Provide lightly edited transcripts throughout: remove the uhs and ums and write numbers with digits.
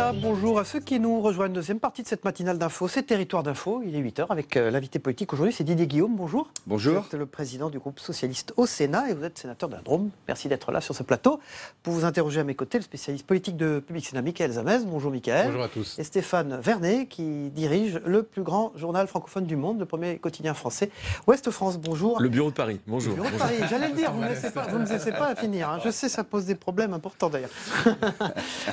Voilà, bonjour à ceux qui nous rejoignent. Deuxième partie de cette matinale d'info, c'est Territoire d'Info. Il est 8h avec l'invité politique aujourd'hui, c'est Didier Guillaume. Bonjour. Bonjour. Vous êtes le président du groupe socialiste au Sénat et vous êtes sénateur de la Drôme. Merci d'être là sur ce plateau. Pour vous interroger à mes côtés, le spécialiste politique de Public Sénat, Michael Zamez. Bonjour Michael. Bonjour à tous. Et Stéphane Vernet qui dirige le plus grand journal francophone du monde, le premier quotidien français, Ouest France. Bonjour. Le bureau de Paris. Bonjour. Le bureau de Paris, j'allais le dire, vous ne me laissez pas finir. Hein. Je sais, ça pose des problèmes importants d'ailleurs.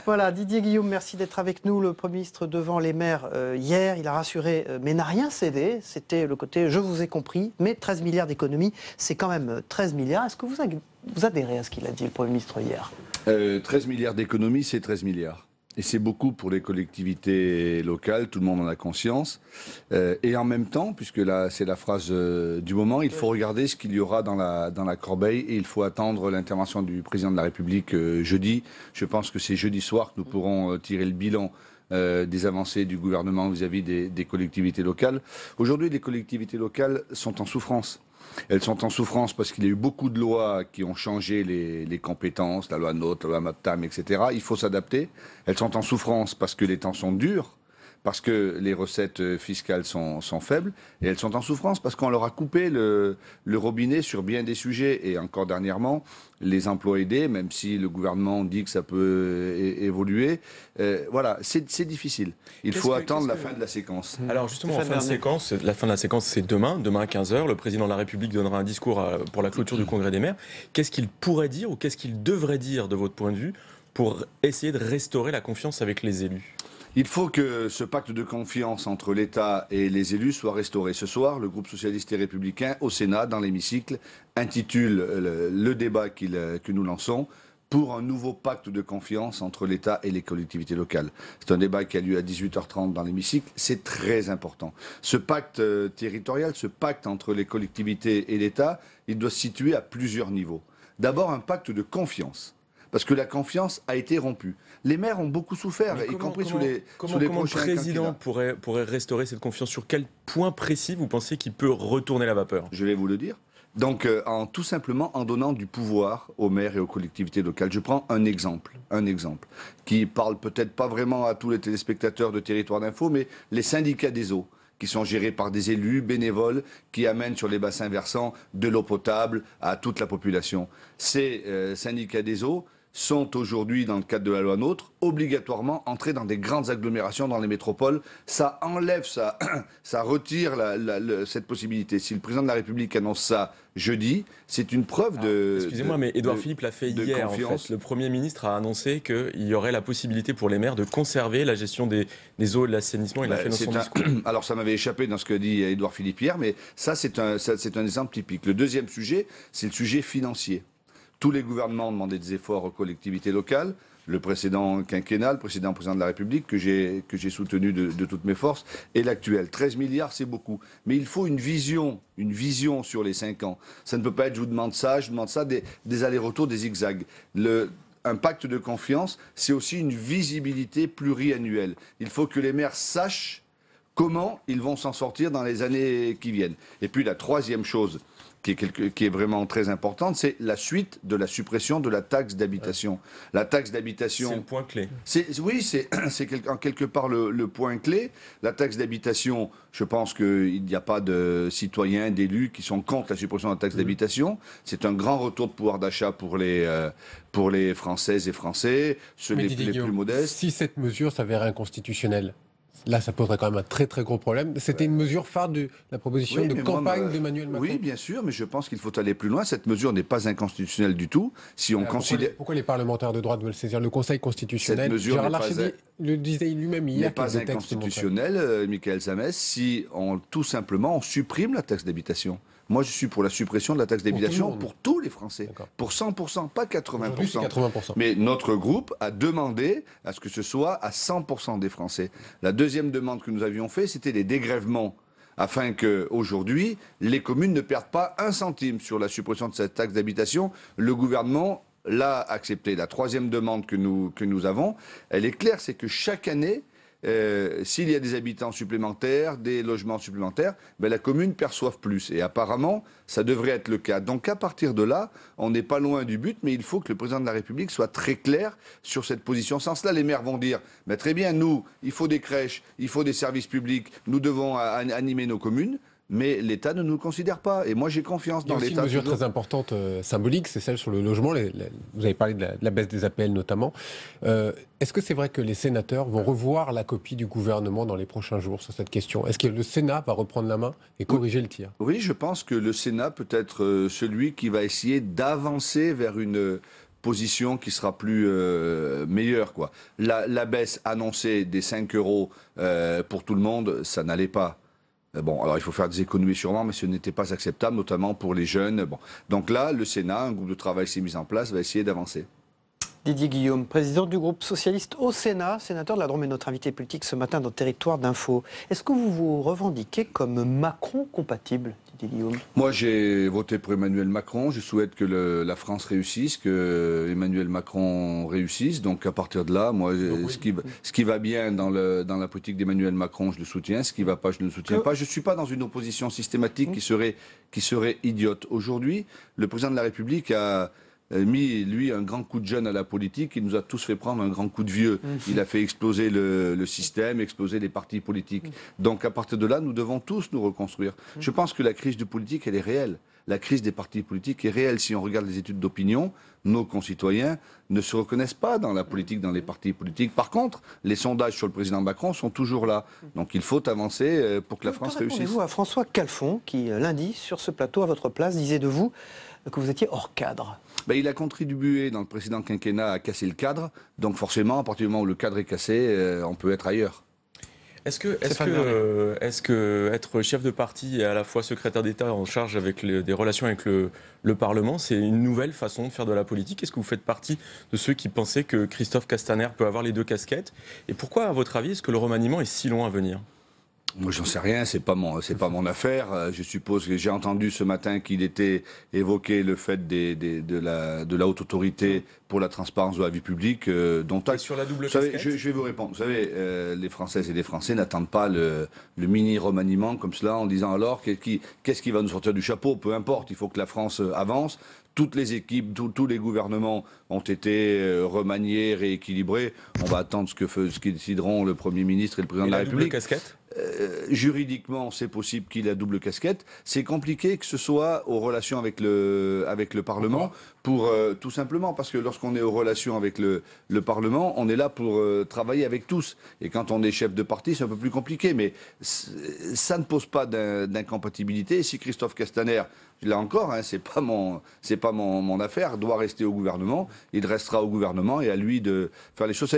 Voilà, Didier Guillaume, merci d'être avec nous. Le Premier ministre devant les maires hier, il a rassuré, mais n'a rien cédé. C'était le côté « je vous ai compris », mais 13 milliards d'économies, c'est quand même 13 milliards. Est-ce que vous adhérez à ce qu'il a dit, le Premier ministre, hier ? 13 milliards d'économies, c'est 13 milliards. Et c'est beaucoup pour les collectivités locales, tout le monde en a conscience. Et en même temps, puisque là c'est la phrase du moment, il faut regarder ce qu'il y aura dans la corbeille et il faut attendre l'intervention du président de la République jeudi. Je pense que c'est jeudi soir que nous pourrons tirer le bilan des avancées du gouvernement vis-à-vis des collectivités locales. Aujourd'hui, les collectivités locales sont en souffrance. Elles sont en souffrance parce qu'il y a eu beaucoup de lois qui ont changé les compétences, la loi NOTRe, la loi MAPTAM, etc. Il faut s'adapter. Elles sont en souffrance parce que les temps sont durs, parce que les recettes fiscales sont faibles, et elles sont en souffrance parce qu'on leur a coupé le robinet sur bien des sujets. Et encore dernièrement, les emplois aidés, même si le gouvernement dit que ça peut évoluer, voilà, c'est difficile. Il faut attendre la fin de la séquence. Alors justement, la fin de la séquence, c'est demain à 15h. Le président de la République donnera un discours pour la clôture du Congrès des maires. Qu'est-ce qu'il pourrait dire ou qu'est-ce qu'il devrait dire, de votre point de vue, pour essayer de restaurer la confiance avec les élus ? Il faut que ce pacte de confiance entre l'État et les élus soit restauré. Ce soir, le groupe socialiste et républicain au Sénat, dans l'hémicycle, intitule le débat que nous lançons pour un nouveau pacte de confiance entre l'État et les collectivités locales. C'est un débat qui a lieu à 18h30 dans l'hémicycle. C'est très important. Ce pacte territorial, ce pacte entre les collectivités et l'État, il doit se situer à plusieurs niveaux. D'abord, un pacte de confiance. Parce que la confiance a été rompue. Les maires ont beaucoup souffert, y compris sous les prochains le président pourrait restaurer cette confiance ? Sur quel point précis vous pensez qu'il peut retourner la vapeur ? Je vais vous le dire. Donc, tout simplement en donnant du pouvoir aux maires et aux collectivités locales. Je prends un exemple qui parle peut-être pas vraiment à tous les téléspectateurs de Territoire d'Info, mais les syndicats des eaux, qui sont gérés par des élus bénévoles qui amènent sur les bassins versants de l'eau potable à toute la population. Ces syndicats des eaux sont aujourd'hui, dans le cadre de la loi NOTRe, obligatoirement entrés dans des grandes agglomérations dans les métropoles. Ça enlève, ça retire cette possibilité. Si le président de la République annonce ça jeudi, c'est une preuve de... Excusez-moi, mais Édouard Philippe l'a fait hier, en fait. Le Premier ministre a annoncé qu'il y aurait la possibilité pour les maires de conserver la gestion des eaux et de l'assainissement. Il l'a fait dans son discours. Alors, ça m'avait échappé dans ce que dit Édouard Philippe hier, mais ça, c'est un exemple typique. Le deuxième sujet, c'est le sujet financier. Tous les gouvernements ont demandé des efforts aux collectivités locales. Le précédent quinquennat, le précédent président de la République, que j'ai soutenu de toutes mes forces, et l'actuel. 13 milliards, c'est beaucoup. Mais il faut une vision sur les 5 ans. Ça ne peut pas être je demande ça, des allers-retours, des zigzags. Un pacte de confiance, c'est aussi une visibilité pluriannuelle. Il faut que les maires sachent comment ils vont s'en sortir dans les années qui viennent. Et puis la troisième chose, qui est vraiment très importante, c'est la suite de la suppression de la taxe d'habitation. La taxe d'habitation... C'est le point clé. Oui, c'est en quelque part le point clé. La taxe d'habitation, je pense qu'il n'y a pas de citoyens, d'élus qui sont contre la suppression de la taxe d'habitation. C'est un grand retour de pouvoir d'achat pour les Françaises et Français, ceux les plus modestes. Si cette mesure s'avère inconstitutionnelle, là, ça poserait quand même un très très gros problème. C'était une mesure phare de la proposition de campagne d'Emmanuel Macron. Oui, bien sûr, mais je pense qu'il faut aller plus loin. Cette mesure n'est pas inconstitutionnelle du tout. Si on considère... Pourquoi les parlementaires de droite veulent saisir le Conseil constitutionnel ? Cette mesure Gérard Larcher le disait lui-même hier. N'est pas inconstitutionnelle, Michael Zamez, si tout simplement on supprime la taxe d'habitation. Moi, je suis pour la suppression de la taxe d'habitation pour tous les Français. Pour 100%, pas 80%. 80%. Mais notre groupe a demandé à ce que ce soit à 100% des Français. La deuxième demande que nous avions faite, c'était les dégrèvements, afin qu'aujourd'hui, les communes ne perdent pas un centime sur la suppression de cette taxe d'habitation. Le gouvernement l'a accepté. La troisième demande que nous avons, elle est claire, c'est que chaque année, s'il y a des habitants supplémentaires, des logements supplémentaires, ben, la commune perçoive plus. Et apparemment, ça devrait être le cas. Donc à partir de là, on n'est pas loin du but, mais il faut que le président de la République soit très clair sur cette position. Sans cela, les maires vont dire, ben, très bien, nous, il faut des crèches, il faut des services publics, nous devons animer nos communes. Mais l'État ne nous considère pas. Et moi, j'ai confiance dans l'État. Il y a aussi une mesure très importante, symbolique, c'est celle sur le logement. Vous avez parlé de la baisse des APL notamment. Est-ce que c'est vrai que les sénateurs vont revoir la copie du gouvernement dans les prochains jours sur cette question? Est-ce que le Sénat va reprendre la main et corriger le tir? Oui, je pense que le Sénat peut être celui qui va essayer d'avancer vers une position qui sera plus meilleure, quoi. La baisse annoncée des 5 € pour tout le monde, ça n'allait pas. Bon, alors il faut faire des économies sûrement, mais ce n'était pas acceptable, notamment pour les jeunes. Bon. Donc là, le Sénat, un groupe de travail s'est mis en place, va essayer d'avancer. Didier Guillaume, président du groupe socialiste au Sénat, sénateur de la Drôme et notre invité politique ce matin dans Territoire d'Info. Est-ce que vous vous revendiquez comme Macron compatible, Didier Guillaume? Moi, j'ai voté pour Emmanuel Macron. Je souhaite que la France réussisse, que Emmanuel Macron réussisse. Donc, à partir de là, moi, ce qui va bien dans la politique d'Emmanuel Macron, je le soutiens. Ce qui ne va pas, je ne le soutiens pas. Je ne suis pas dans une opposition systématique qui serait idiote. Aujourd'hui, le président de la République a mis, lui, un grand coup de jeune à la politique. Il nous a tous fait prendre un grand coup de vieux. Il a fait exploser le système, exploser les partis politiques. Donc, à partir de là, nous devons tous nous reconstruire. Je pense que la crise du politique, elle est réelle. La crise des partis politiques est réelle. Si on regarde les études d'opinion, nos concitoyens ne se reconnaissent pas dans la politique, dans les partis politiques. Par contre, les sondages sur le président Macron sont toujours là. Donc, il faut avancer pour que la France réussisse. Répondez-vous à François Calfon, qui, lundi, sur ce plateau, à votre place, disait de vous que vous étiez hors cadre? Ben, il a contribué dans le précédent quinquennat à casser le cadre. Donc forcément, à partir du moment où le cadre est cassé, on peut être ailleurs. Est-ce que être chef de parti et à la fois secrétaire d'État en charge avec des relations avec le Parlement, c'est une nouvelle façon de faire de la politique? Est-ce que vous faites partie de ceux qui pensaient que Christophe Castaner peut avoir les deux casquettes? Et pourquoi, à votre avis, est-ce que le remaniement est si long à venir? Moi, j'en sais rien, c'est pas mon affaire. Je suppose que j'ai entendu ce matin qu'il était évoqué le fait de la haute autorité pour la transparence de la vie publique. Dont sur la double casquette, je vais vous répondre. Vous savez, les Françaises et les Français n'attendent pas le mini remaniement comme cela en disant alors qu'est-ce qui va nous sortir du chapeau? Peu importe, il faut que la France avance. Toutes les équipes, tous les gouvernements ont été remaniés, rééquilibrés. On va attendre ce qu'ils décideront le Premier ministre et le Président de la République. Double casquette? Juridiquement, c'est possible qu'il ait la double casquette. C'est compliqué que ce soit aux relations avec le Parlement, tout simplement parce que lorsqu'on est aux relations avec le Parlement, on est là pour travailler avec tous. Et quand on est chef de parti, c'est un peu plus compliqué. Mais ça ne pose pas d'incompatibilité. Si Christophe Castaner, là encore, hein, c'est pas mon affaire, doit rester au gouvernement, il restera au gouvernement et à lui de faire les choses.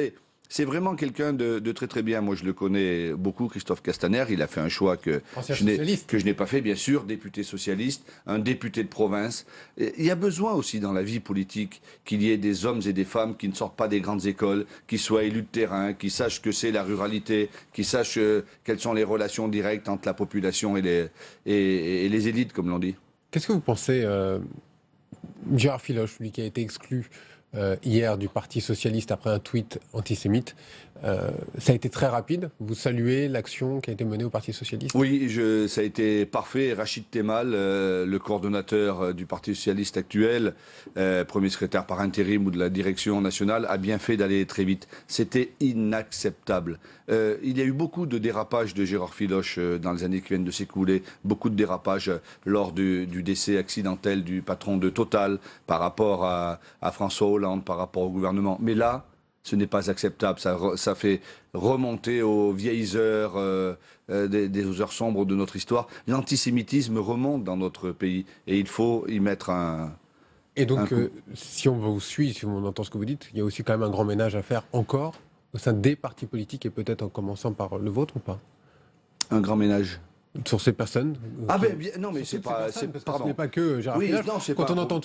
C'est vraiment quelqu'un de très très bien. Moi, je le connais beaucoup, Christophe Castaner. Il a fait un choix que je n'ai pas fait, bien sûr, député socialiste, un député de province. Il y a besoin aussi dans la vie politique qu'il y ait des hommes et des femmes qui ne sortent pas des grandes écoles, qui soient élus de terrain, qui sachent ce que c'est la ruralité, qui sachent quelles sont les relations directes entre la population et les élites, comme l'on dit. Qu'est-ce que vous pensez, Gérard Filoche, lui qui a été exclu hier du Parti socialiste après un tweet antisémite, ça a été très rapide. Vous saluez l'action qui a été menée au Parti socialiste? Oui, ça a été parfait. Rachid Temal, le coordonnateur du Parti socialiste actuel, premier secrétaire par intérim ou de la direction nationale, a bien fait d'aller très vite. C'était inacceptable. Il y a eu beaucoup de dérapages de Gérard Filoche dans les années qui viennent de s'écouler. Beaucoup de dérapages lors du décès accidentel du patron de Total par rapport à François Hollande, par rapport au gouvernement. Mais là, ce n'est pas acceptable. Ça fait remonter aux vieilles heures, des heures sombres de notre histoire. L'antisémitisme remonte dans notre pays et il faut y mettre un... Et donc, si on vous suit, si on entend ce que vous dites, il y a aussi quand même un grand ménage à faire encore au sein des partis politiques et peut-être en commençant par le vôtre ou pas? Un grand ménage sur ces personnes? Ah ben non, mais c'est pas... Pardon. Ce n'est pas que Gérard Filoche. Quand on entend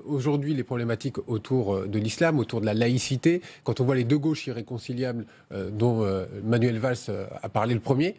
aujourd'hui les problématiques autour de l'islam, autour de la laïcité, quand on voit les deux gauches irréconciliables dont Manuel Valls a parlé le premier,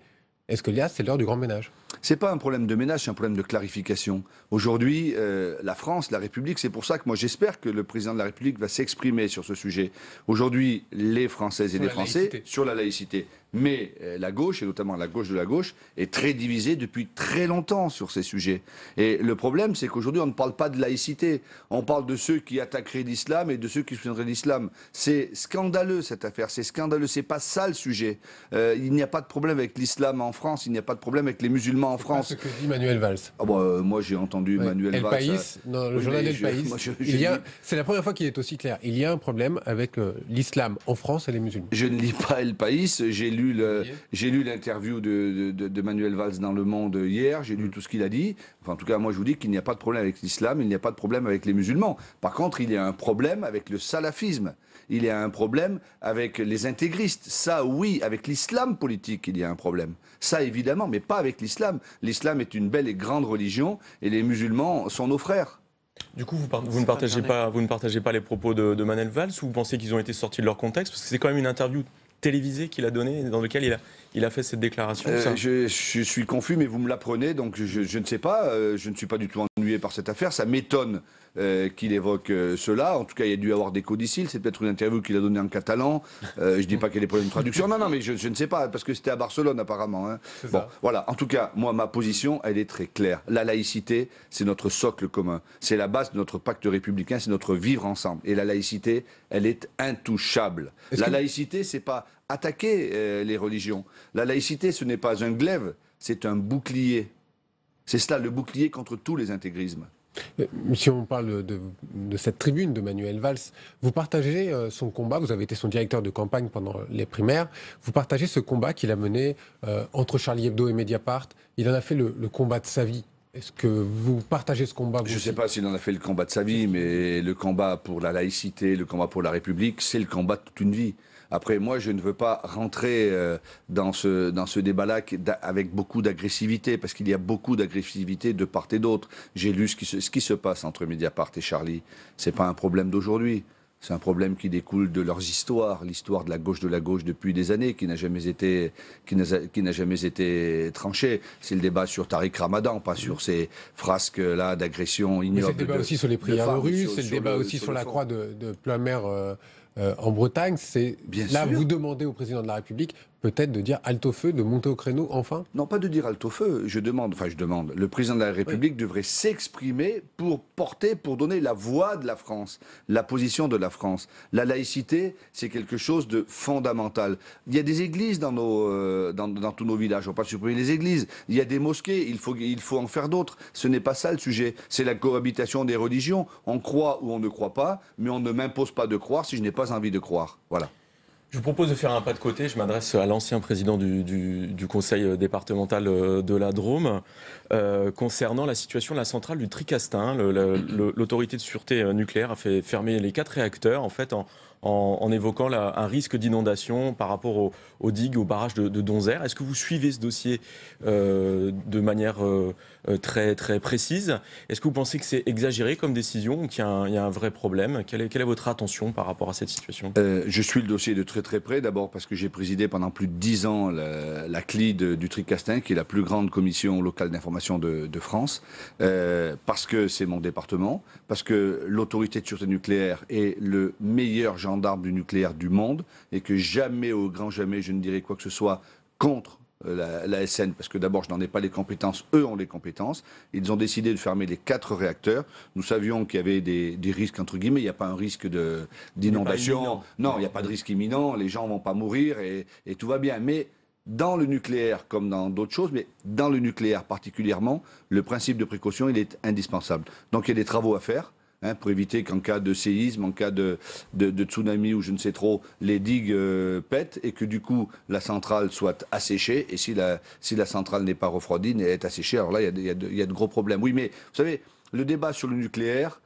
est-ce que là, c'est l'heure du grand ménage? C'est pas un problème de ménage, c'est un problème de clarification. Aujourd'hui, la France, la République, c'est pour ça que moi j'espère que le président de la République va s'exprimer sur ce sujet. Aujourd'hui, les Françaises et les Français, sur la laïcité, Mais la gauche, et notamment la gauche de la gauche, est très divisée depuis très longtemps sur ces sujets. Et le problème, c'est qu'aujourd'hui, on ne parle pas de laïcité. On parle de ceux qui attaqueraient l'islam et de ceux qui soutiendraient l'islam. C'est scandaleux, cette affaire. C'est scandaleux. C'est pas ça le sujet. Il n'y a pas de problème avec l'islam en France. Il n'y a pas de problème avec les musulmans en France. C'est ce que dit Manuel Valls. Ah bon, moi, j'ai entendu Manuel Valls. País, dans le journal El País, c'est la première fois qu'il est aussi clair. Il y a un problème avec l'islam en France et les musulmans. Je ne lis pas El País. J'ai lu l'interview de Manuel Valls dans Le Monde hier. J'ai lu tout ce qu'il a dit. Enfin, en tout cas, moi, je vous dis qu'il n'y a pas de problème avec l'islam. Il n'y a pas de problème avec les musulmans. Par contre, il y a un problème avec le salafisme. Il y a un problème avec les intégristes. Ça, oui, avec l'islam politique, il y a un problème. Ça, évidemment, mais pas avec l'islam. L'islam est une belle et grande religion et les musulmans sont nos frères. Du coup, vous ne partagez pas les propos de Manuel Valls, ou vous pensez qu'ils ont été sortis de leur contexte? Parce que c'est quand même une interview télévisée qu'il a donnée, dans laquelle il a fait cette déclaration. Je suis confus, mais vous me l'apprenez, donc je ne sais pas. Je ne suis pas du tout ennuyé par cette affaire. Ça m'étonne qu'il évoque cela. En tout cas, il y a dû avoir des codicilles. C'est peut-être une interview qu'il a donnée en catalan. Je ne dis pas qu'il y a des problèmes de traduction. Non, mais je ne sais pas, parce que c'était à Barcelone apparemment. Hein. Bon, voilà. En tout cas, moi, ma position, elle est très claire. La laïcité, c'est notre socle commun. C'est la base de notre pacte républicain, c'est notre vivre ensemble. Et la laïcité, elle est intouchable. La laïcité, c'est pas attaquer les religions. La laïcité, ce n'est pas un glaive, c'est un bouclier. C'est cela, le bouclier contre tous les intégrismes. Si on parle de cette tribune de Manuel Valls, vous partagez son combat, vous avez été son directeur de campagne pendant les primaires, vous partagez ce combat qu'il a mené entre Charlie Hebdo et Mediapart. Il en a fait le combat de sa vie. Est-ce que vous partagez ce combat? Je ne sais pas s'il en a fait le combat de sa vie, mais le combat pour la laïcité, le combat pour la République, c'est le combat de toute une vie. Après, moi, je ne veux pas rentrer dans ce débat-là avec beaucoup d'agressivité, parce qu'il y a beaucoup d'agressivité de part et d'autre. J'ai lu ce qui se passe entre Mediapart et Charlie. Ce n'est pas un problème d'aujourd'hui. C'est un problème qui découle de leurs histoires, l'histoire de la gauche depuis des années, qui n'a jamais été tranchée. C'est le débat sur Tariq Ramadan, pas sur ces frasques-là d'agression ignoble. C'est le débat aussi sur les prières de rue, c'est le débat aussi sur la croix de Plein-Mer en Bretagne. C'est là, vous demandez au président de la République peut-être de dire halte au feu, de monter au créneau, enfin? Non, pas de dire halte au feu. Je demande. Le président de la République devrait s'exprimer pour donner la voix de la France, la position de la France. La laïcité, c'est quelque chose de fondamental. Il y a des églises dans tous nos villages. On ne va pas supprimer les églises. Il y a des mosquées. Il faut en faire d'autres. Ce n'est pas ça le sujet. C'est la cohabitation des religions. On croit ou on ne croit pas, mais on ne m'impose pas de croire si je n'ai pas envie de croire. Voilà. Je vous propose de faire un pas de côté. Je m'adresse à l'ancien président du conseil départemental de la Drôme concernant la situation de la centrale du Tricastin. L'autorité de sûreté nucléaire a fait fermer les 4 réacteurs en évoquant un risque d'inondation par rapport aux digues, au barrage de Donzère. Est-ce que vous suivez ce dossier de manière très, très précise? Est-ce que vous pensez que c'est exagéré comme décision ou qu'il y a un vrai problème? Quelle est votre attention par rapport à cette situation? Je suis le dossier de très très près, d'abord parce que j'ai présidé pendant plus de 10 ans la CLID du Tricastin, qui est la plus grande commission locale d'information de France, parce que c'est mon département, parce que l'autorité de sûreté nucléaire est le meilleur gendarme du nucléaire du monde, et que jamais, au grand jamais, je ne dirai quoi que ce soit contre la SN, parce que d'abord je n'en ai pas les compétences, eux ont les compétences. Ils ont décidé de fermer les 4 réacteurs. Nous savions qu'il y avait des risques entre guillemets, il n'y a pas un risque d'inondation. Non, il n'y a pas de risque imminent, les gens ne vont pas mourir et tout va bien. Mais dans le nucléaire, comme dans d'autres choses, mais dans le nucléaire particulièrement, le principe de précaution, il est indispensable. Donc il y a des travaux à faire. Pour éviter qu'en cas de séisme, en cas de tsunami ou je ne sais trop, les digues pètent et que du coup la centrale soit asséchée. Et si la centrale n'est pas refroidie, elle est asséchée, alors là il y a de gros problèmes. Oui, mais vous savez, le débat sur le nucléaire,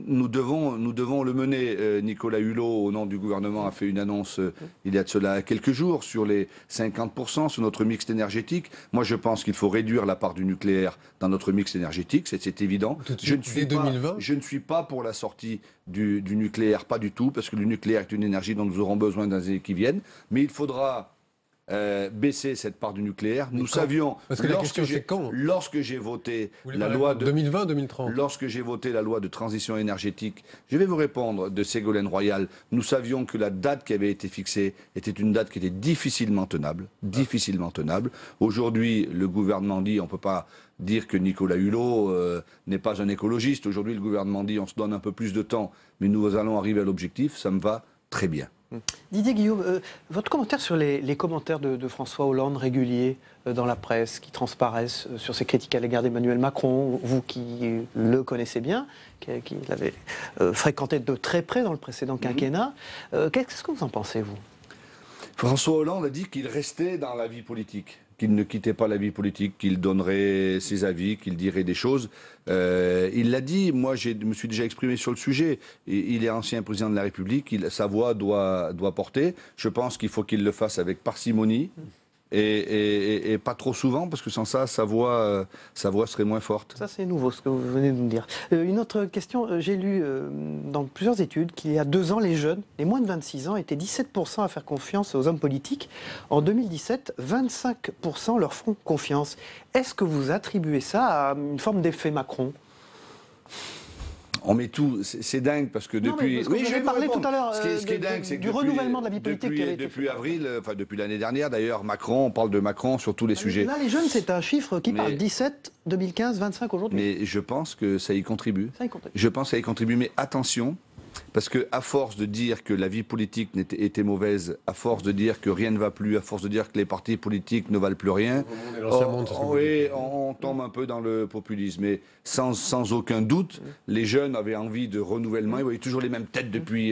nous devons le mener. Nicolas Hulot, au nom du gouvernement, a fait une annonce il y a de cela quelques jours sur les 50% sur notre mix énergétique. Moi, je pense qu'il faut réduire la part du nucléaire dans notre mix énergétique, c'est évident. Je ne suis pas pour la sortie du nucléaire, pas du tout, parce que le nucléaire est une énergie dont nous aurons besoin dans les années qui viennent. Mais il faudra baisser cette part du nucléaire. Nous savions, parce que la question c'est quand. Lorsque j'ai voté la loi de 2020-2030. Lorsque j'ai voté la loi de transition énergétique, je vais vous répondre de Ségolène Royal. Nous savions que la date qui avait été fixée était une date qui était difficilement tenable. Difficilement tenable. Aujourd'hui, le gouvernement dit, on ne peut pas dire que Nicolas Hulot n'est pas un écologiste. Aujourd'hui, le gouvernement dit, on se donne un peu plus de temps, mais nous allons arriver à l'objectif. Ça me va très bien. Didier Guillaume, votre commentaire sur les commentaires de François Hollande réguliers dans la presse qui transparaissent sur ses critiques à l'égard d'Emmanuel Macron, vous qui le connaissez bien, qui l'avez fréquenté de très près dans le précédent quinquennat, qu'est-ce que vous en pensez, vous? François Hollande a dit qu'il restait dans la vie politique, qu'il ne quittait pas la vie politique, qu'il donnerait ses avis, qu'il dirait des choses. Il l'a dit, moi je me suis déjà exprimé sur le sujet. Il est ancien président de la République, sa voix doit porter. Je pense qu'il faut qu'il le fasse avec parcimonie et pas trop souvent, parce que sans ça, sa voix serait moins forte. Ça, c'est nouveau, ce que vous venez de nous dire. Une autre question, j'ai lu dans plusieurs études qu'il y a 2 ans, les jeunes, les moins de 26 ans, étaient 17% à faire confiance aux hommes politiques. En 2017, 25% leur font confiance. Est-ce que vous attribuez ça à une forme d'effet Macron ? On met tout, c'est dingue parce que depuis. Parce que vous avez parlé tout à l'heure ce qui est dingue, c'est que du renouvellement de la vie politique depuis avril, enfin depuis l'année dernière d'ailleurs, Macron, on parle de Macron sur tous les sujets. Là, les jeunes, c'est un chiffre qui parle 17, 2015, 25 aujourd'hui. Mais je pense que ça y contribue. Ça y contribue. Je pense que ça y contribue, mais attention. Parce qu'à force de dire que la vie politique était mauvaise, à force de dire que rien ne va plus, à force de dire que les partis politiques ne valent plus rien, on tombe un peu dans le populisme. Mais sans aucun doute, les jeunes avaient envie de renouvellement. Ils voyaient toujours les mêmes têtes depuis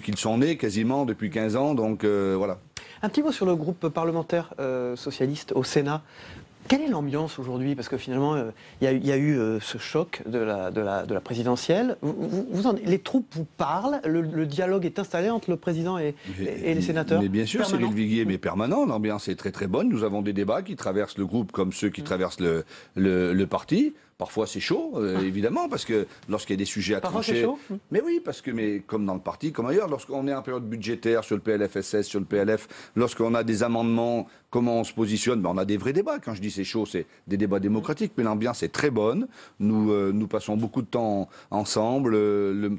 qu'ils sont nés, quasiment, depuis 15 ans. Donc voilà. Un petit mot sur le groupe parlementaire socialiste au Sénat. Quelle est l'ambiance aujourd'hui? Parce que finalement, il y a eu ce choc de la présidentielle. Les troupes vous parlent, le dialogue est installé entre le président et les sénateurs? Mais bien sûr, Cyril Viguier, mais permanent. L'ambiance est très très bonne. Nous avons des débats qui traversent le groupe comme ceux qui traversent le parti. Parfois c'est chaud, évidemment, parce que lorsqu'il y a des sujets à trancher. Mais oui, mais comme dans le parti, comme ailleurs, lorsqu'on est en période budgétaire sur le PLFSS, sur le PLF, lorsqu'on a des amendements, comment on se positionne, on a des vrais débats. Quand je dis c'est chaud, c'est des débats démocratiques, mais l'ambiance est très bonne. Nous passons beaucoup de temps ensemble,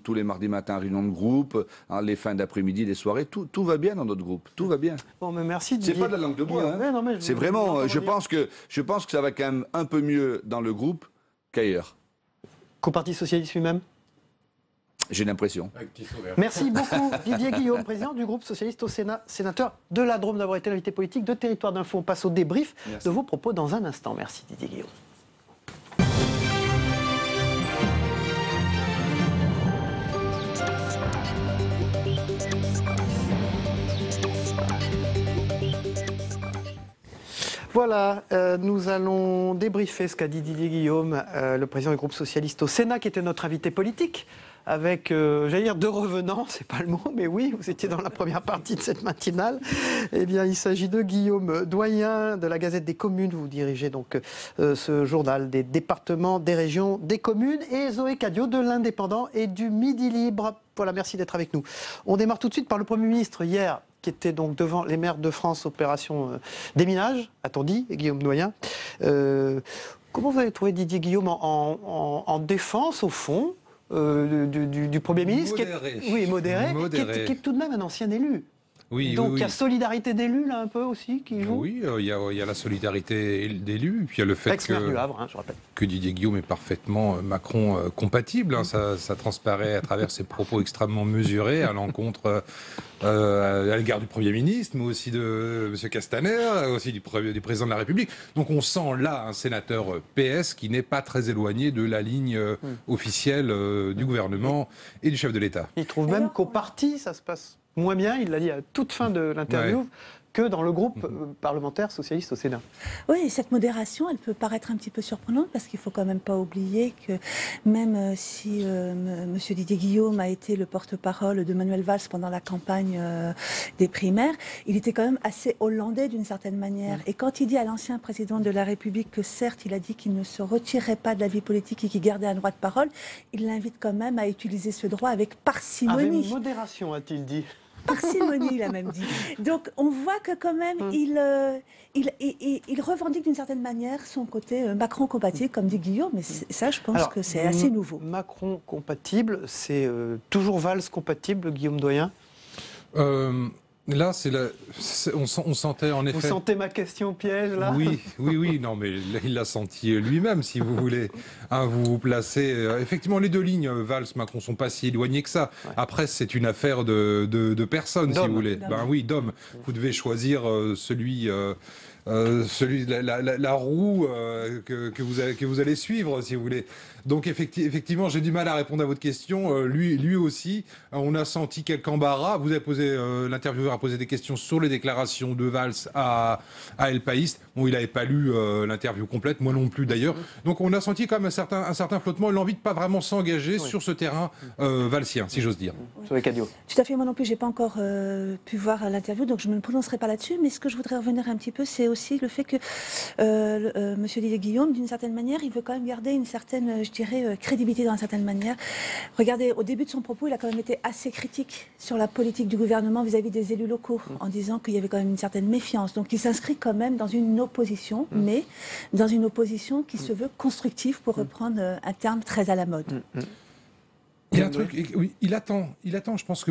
tous les mardis matins, réunion de groupe, les fins d'après-midi, les soirées, tout va bien dans notre groupe, tout va bien. Bon, mais merci Didier. C'est pas de la langue de bois, hein. C'est vraiment, je pense que ça va quand même un peu mieux dans le groupe qu'ailleurs. Qu'au Parti Socialiste lui-même? J'ai l'impression. Merci beaucoup Didier Guillaume, président du groupe Socialiste au Sénat, sénateur de la Drôme, d'avoir été l'invité politique de Territoire d'Info. On passe au débrief de vos propos dans un instant. Merci Didier Guillaume. Voilà, nous allons débriefer ce qu'a dit Didier Guillaume, le président du groupe socialiste au Sénat, qui était notre invité politique, avec, j'allais dire, 2 revenants, c'est pas le mot, mais oui, vous étiez dans la première partie de cette matinale. Eh bien, il s'agit de Guillaume Doyen, de la Gazette des communes. Vous dirigez donc ce journal des départements, des régions, des communes, et Zoé Cadio de l'Indépendant et du Midi Libre. Voilà, merci d'être avec nous. On démarre tout de suite par le Premier ministre, hier, qui était donc devant les maires de France, opération déminage, a-t-on dit, Guillaume Doyen. Comment vous avez trouvé Didier Guillaume en défense, au fond, du Premier ministre modéré, qui est tout de même un ancien élu? Oui, donc il y a solidarité d'élus là un peu aussi qui joue. Oui, il y a la solidarité d'élus, puis il y a le fait Ex-maire du Havre, je rappelle. Que Didier Guillaume est parfaitement Macron compatible. Ça transparaît à travers ses propos extrêmement mesurés à l'encontre à l'égard du Premier ministre, mais aussi de M. Castaner, aussi du président de la République. Donc on sent là un sénateur PS qui n'est pas très éloigné de la ligne officielle du gouvernement et du chef de l'État. Il trouve même qu'au parti ça se passe moins bien, il l'a dit à toute fin de l'interview, que dans le groupe parlementaire socialiste au Sénat. Oui, cette modération, elle peut paraître un petit peu surprenante parce qu'il ne faut quand même pas oublier que même si M. Didier Guillaume a été le porte-parole de Manuel Valls pendant la campagne des primaires, il était quand même assez hollandais d'une certaine manière. Et quand il dit à l'ancien président de la République que certes, il a dit qu'il ne se retirerait pas de la vie politique et qu'il gardait un droit de parole, il l'invite quand même à utiliser ce droit avec parcimonie. Avec modération, a-t-il dit. parcimonie, il a même dit. Donc on voit que quand même, il revendique d'une certaine manière son côté Macron compatible, comme dit Guillaume, mais ça, je pense que c'est assez nouveau. Macron compatible, c'est toujours Valls compatible, Guillaume Doyen? Là, on sentait en effet... Vous sentez ma question piège, là? Oui, non, mais il l'a senti lui-même, si vous voulez. Hein, vous vous placez... effectivement, les deux lignes, Valls-Macron, sont pas si éloignées que ça. Ouais. Après, c'est une affaire de personnes, si vous voulez. Ben oui, d'hommes. Vous devez choisir la roue que vous allez suivre, si vous voulez. Donc effectivement, j'ai du mal à répondre à votre question. Lui aussi, on a senti quelques embarras. L'intervieweur a posé des questions sur les déclarations de Valls à El País. Bon, il n'avait pas lu l'interview complète, moi non plus d'ailleurs. Donc on a senti quand même un certain flottement et l'envie de pas vraiment s'engager sur ce terrain valsien, si j'ose dire. Sur les Cadio. Tout à fait, moi non plus, j'ai pas encore pu voir l'interview, donc je ne me prononcerai pas là-dessus. Mais ce que je voudrais revenir un petit peu, c'est aussi le fait que Monsieur Didier Guillaume, d'une certaine manière, il veut quand même garder une certaine, je dirais, crédibilité d'une certaine manière. Regardez, au début de son propos, il a quand même été assez critique sur la politique du gouvernement vis-à-vis des élus locaux, en disant qu'il y avait quand même une certaine méfiance. Donc il s'inscrit quand même dans une opposition, mais dans une opposition qui se veut constructive, pour reprendre un terme très à la mode. Il y a un truc, oui, il attend, je pense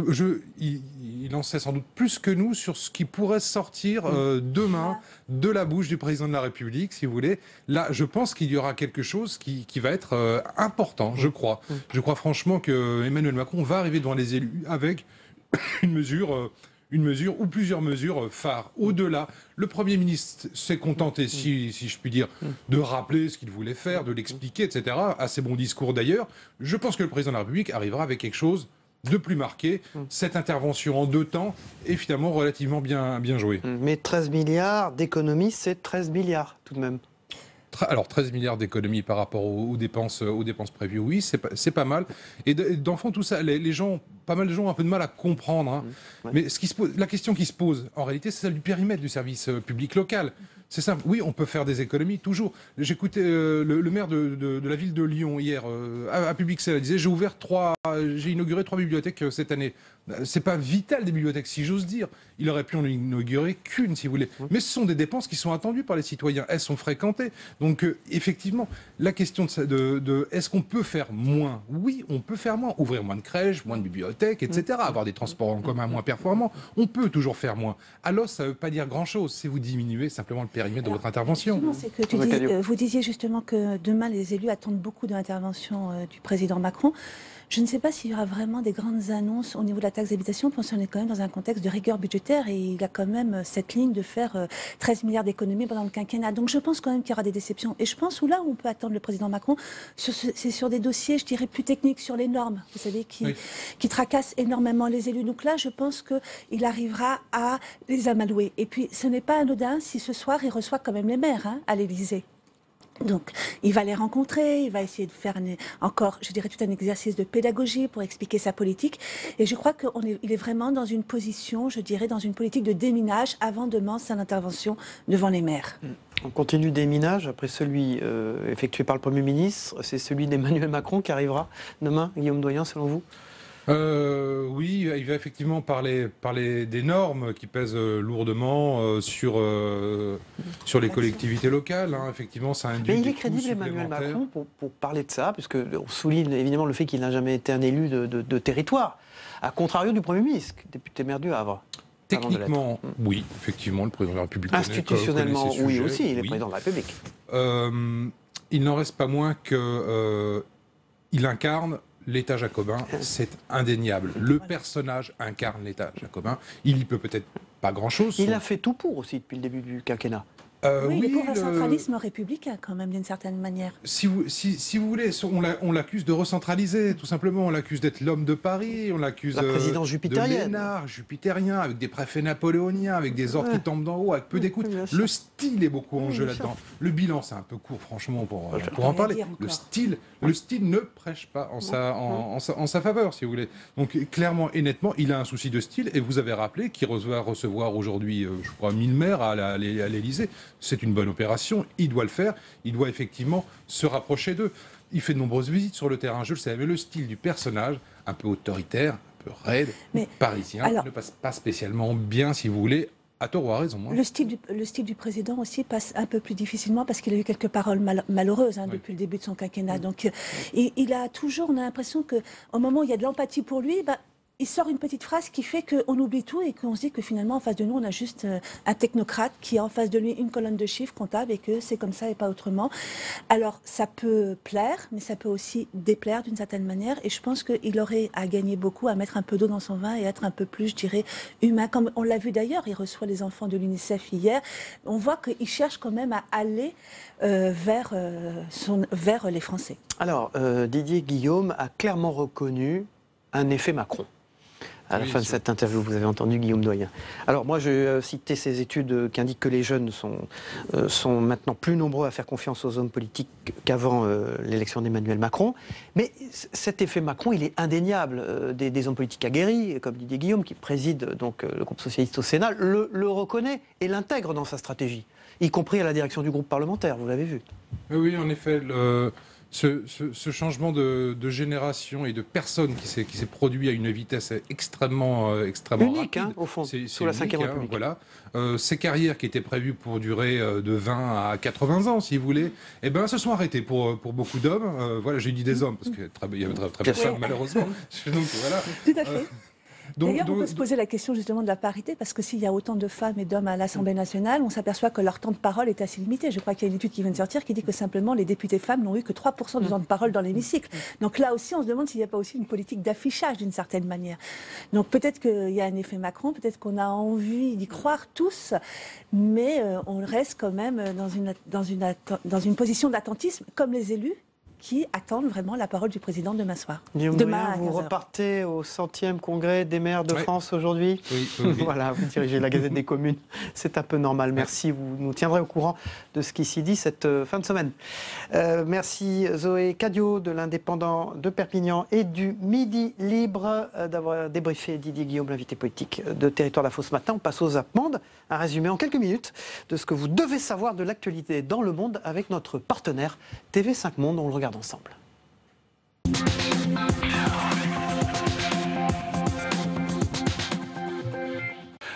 il en sait sans doute plus que nous sur ce qui pourrait sortir demain de la bouche du président de la République, si vous voulez. Là, je pense qu'il y aura quelque chose qui va être important, je crois. Je crois franchement que Emmanuel Macron va arriver devant les élus avec une mesure ou plusieurs mesures phares. Au-delà, le Premier ministre s'est contenté, si je puis dire, de rappeler ce qu'il voulait faire, de l'expliquer, etc. Assez bon discours d'ailleurs. Je pense que le président de la République arrivera avec quelque chose de plus marqué. Cette intervention en 2 temps est finalement relativement bien jouée. Mais 13 milliards d'économies, c'est 13 milliards tout de même. Alors 13 milliards d'économies par rapport aux dépenses prévues, oui, c'est pas mal. Et dans le fond, tout ça, pas mal de gens ont un peu de mal à comprendre. Hein. Mais la question qui se pose, en réalité, c'est celle du périmètre du service public local. C'est simple. Oui, on peut faire des économies, toujours. J'écoutais le maire de la ville de Lyon hier, à Publixel, il disait j'ai inauguré 3 bibliothèques cette année. C'est pas vital des bibliothèques, si j'ose dire. Il aurait pu en inaugurer qu'une, si vous voulez. Mais ce sont des dépenses qui sont attendues par les citoyens. Elles sont fréquentées. Donc, effectivement, la question de est-ce qu'on peut faire moins? Oui, on peut faire moins. Ouvrir moins de crèches, moins de bibliothèques, etc. Avoir des transports en commun moins performants. On peut toujours faire moins. Alors, ça ne veut pas dire grand-chose si vous diminuez simplement le périmètre de votre intervention. C'est que vous disiez justement que demain, les élus attendent beaucoup de l'intervention du président Macron. Je ne sais pas s'il y aura vraiment des grandes annonces au niveau de la taxe d'habitation, parce qu'on est quand même dans un contexte de rigueur budgétaire et il a quand même cette ligne de faire 13 milliards d'économies pendant le quinquennat. Donc je pense quand même qu'il y aura des déceptions. Et je pense où là où on peut attendre le président Macron, c'est sur des dossiers, je dirais, plus techniques, sur les normes, vous savez, qui tracassent énormément les élus. Donc là, je pense qu'il arrivera à les amadouer. Et puis, ce n'est pas anodin si ce soir, il reçoit quand même les maires à l'Élysée. Donc, il va les rencontrer, il va essayer de faire encore, je dirais, tout un exercice de pédagogie pour expliquer sa politique. Et je crois qu'il est vraiment dans une position, je dirais, dans une politique de déminage avant de commencer son intervention devant les maires. On continue le déminage, après celui effectué par le Premier ministre, c'est celui d'Emmanuel Macron qui arrivera demain, Guillaume Doyen, selon vous? Oui, il va effectivement parler des normes qui pèsent lourdement sur les collectivités locales. Hein. Effectivement, ça induit. Mais il est crédible, Emmanuel Macron, pour parler de ça, puisque on souligne évidemment le fait qu'il n'a jamais été un élu de territoire, à contrario du Premier ministre, député maire du Havre. Techniquement, oui, effectivement, le président de la République. Institutionnellement, oui aussi, il est président de la République. Il n'en reste pas moins qu'il incarne l'État jacobin, c'est indéniable. Le personnage incarne l'État jacobin. Il y peut peut-être pas grand-chose. Il a fait tout pour aussi depuis le début du quinquennat. Oui, il est pour un centralisme républicain quand même, d'une certaine manière. Si vous voulez, on l'accuse de recentraliser, tout simplement. On l'accuse d'être l'homme de Paris, on l'accuse la présidence jupitérienne. De l'énard jupitérien, avec des préfets napoléoniens, avec des ordres qui tombent d'en haut, avec peu d'écoute. Le style est beaucoup en jeu là-dedans. Le bilan, c'est un peu court, franchement, pour en parler. Le style ne prêche pas en sa faveur, si vous voulez. Donc, clairement et nettement, il a un souci de style. Et vous avez rappelé qu'il va recevoir aujourd'hui, je crois, 1000 maires à l'Élysée. C'est une bonne opération, il doit le faire, il doit effectivement se rapprocher d'eux. Il fait de nombreuses visites sur le terrain, je le sais, mais le style du personnage, un peu autoritaire, un peu raide, parisien, ne passe pas spécialement bien, si vous voulez, à tort ou à raison. Le style du président aussi passe un peu plus difficilement parce qu'il a eu quelques paroles malheureuses depuis le début de son quinquennat. Donc il a toujours, on a l'impression qu'au moment où il y a de l'empathie pour lui, il sort une petite phrase qui fait qu'on oublie tout et qu'on se dit que finalement, en face de nous, on a juste un technocrate qui a en face de lui une colonne de chiffres comptables et que c'est comme ça et pas autrement. Alors, ça peut plaire, mais ça peut aussi déplaire d'une certaine manière. Et je pense qu'il aurait à gagner beaucoup, à mettre un peu d'eau dans son vin et être un peu plus, je dirais, humain. Comme on l'a vu d'ailleurs, il reçoit les enfants de l'UNICEF hier. On voit qu'il cherche quand même à aller vers les Français. Alors, Didier Guillaume a clairement reconnu un effet Macron. À la fin de cette interview, vous avez entendu Guillaume Doyen. Alors moi, je vais citer ces études qui indiquent que les jeunes sont maintenant plus nombreux à faire confiance aux hommes politiques qu'avant l'élection d'Emmanuel Macron. Mais cet effet Macron, il est indéniable. Des hommes politiques aguerris, comme Didier Guillaume, qui préside donc le groupe socialiste au Sénat, le reconnaît et l'intègre dans sa stratégie, y compris à la direction du groupe parlementaire, vous l'avez vu. Oui, en effet, ce changement de génération et de personnes qui s'est produit à une vitesse extrêmement unique, rapide. Au fond, sous la unique, Ve République. Voilà. Ces carrières qui étaient prévues pour durer de 20 à 80 ans, si vous voulez, se sont arrêtées pour beaucoup d'hommes. Voilà, j'ai dit des hommes, parce qu'il y avait très peu de femmes, malheureusement. Donc, voilà. Tout à fait. D'ailleurs, on peut se poser la question justement de la parité, parce que s'il y a autant de femmes et d'hommes à l'Assemblée nationale, on s'aperçoit que leur temps de parole est assez limité. Je crois qu'il y a une étude qui vient de sortir qui dit que simplement les députés femmes n'ont eu que 3% du temps de parole dans l'hémicycle. Donc là aussi, on se demande s'il n'y a pas aussi une politique d'affichage d'une certaine manière. Donc peut-être qu'il y a un effet Macron, peut-être qu'on a envie d'y croire tous, mais on reste quand même dans une position d'attentisme, comme les élus, qui attendent vraiment la parole du président demain soir. Demain, vous repartez au 100e congrès des maires de France aujourd'hui. Oui. Voilà, vous dirigez la Gazette des communes. C'est un peu normal. Merci. Vous nous tiendrez au courant de ce qui s'y dit cette fin de semaine. Merci Zoé Cadio de l'Indépendant de Perpignan et du Midi Libre d'avoir débriefé Didier Guillaume, l'invité politique de Territoire d'Info ce matin. On passe aux Zap-Monde. Un résumé en quelques minutes de ce que vous devez savoir de l'actualité dans le monde avec notre partenaire TV5 Monde. On le regarde ensemble.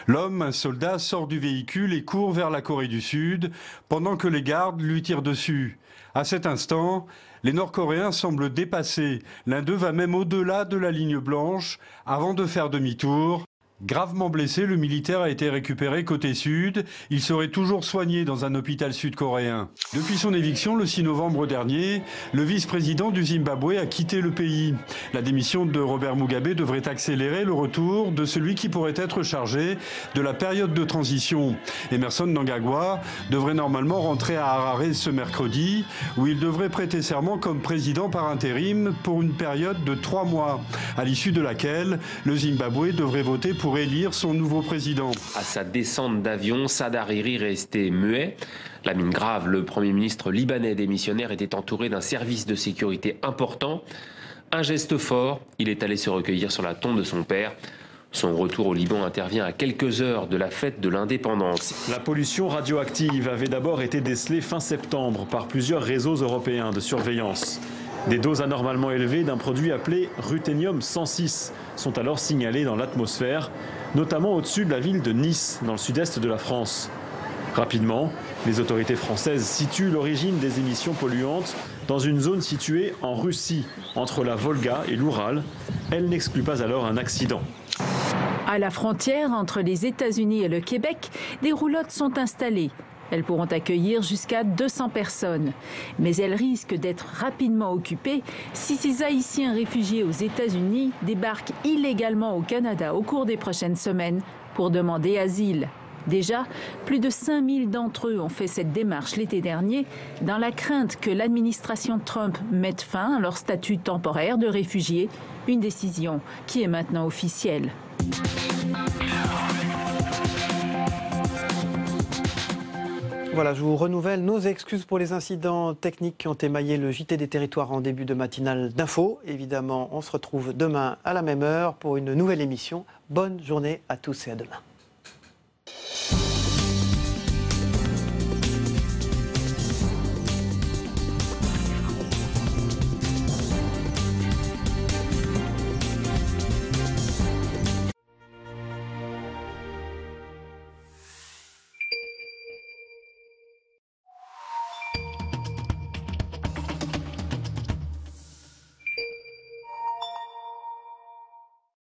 L'homme, un soldat, sort du véhicule et court vers la Corée du Sud, pendant que les gardes lui tirent dessus. À cet instant, les Nord-Coréens semblent dépassés. L'un d'eux va même au-delà de la ligne blanche, avant de faire demi-tour. Gravement blessé, le militaire a été récupéré côté sud. Il serait toujours soigné dans un hôpital sud-coréen. Depuis son éviction le 6 novembre dernier, le vice-président du Zimbabwe a quitté le pays. La démission de Robert Mugabe devrait accélérer le retour de celui qui pourrait être chargé de la période de transition. Emerson Mnangagwa devrait normalement rentrer à Harare ce mercredi, où il devrait prêter serment comme président par intérim pour une période de 3 mois, à l'issue de laquelle le Zimbabwe devrait voter pour élire son nouveau président. À sa descente d'avion, Saad Hariri restait muet. La mine grave, le Premier ministre libanais démissionnaire était entouré d'un service de sécurité important. Un geste fort, il est allé se recueillir sur la tombe de son père. Son retour au Liban intervient à quelques heures de la fête de l'indépendance. La pollution radioactive avait d'abord été décelée fin septembre par plusieurs réseaux européens de surveillance. Des doses anormalement élevées d'un produit appelé ruthénium 106 sont alors signalées dans l'atmosphère, notamment au-dessus de la ville de Nice, dans le sud-est de la France. Rapidement, les autorités françaises situent l'origine des émissions polluantes dans une zone située en Russie, entre la Volga et l'Oural. Elle n'exclut pas alors un accident. À la frontière entre les États-Unis et le Québec, des roulottes sont installées. Elles pourront accueillir jusqu'à 200 personnes. Mais elles risquent d'être rapidement occupées si ces Haïtiens réfugiés aux États-Unis débarquent illégalement au Canada au cours des prochaines semaines pour demander asile. Déjà, plus de 5000 d'entre eux ont fait cette démarche l'été dernier dans la crainte que l'administration Trump mette fin à leur statut temporaire de réfugiés, une décision qui est maintenant officielle. Voilà, je vous renouvelle nos excuses pour les incidents techniques qui ont émaillé le JT des Territoires en début de matinale d'info. Évidemment, on se retrouve demain à la même heure pour une nouvelle émission. Bonne journée à tous et à demain.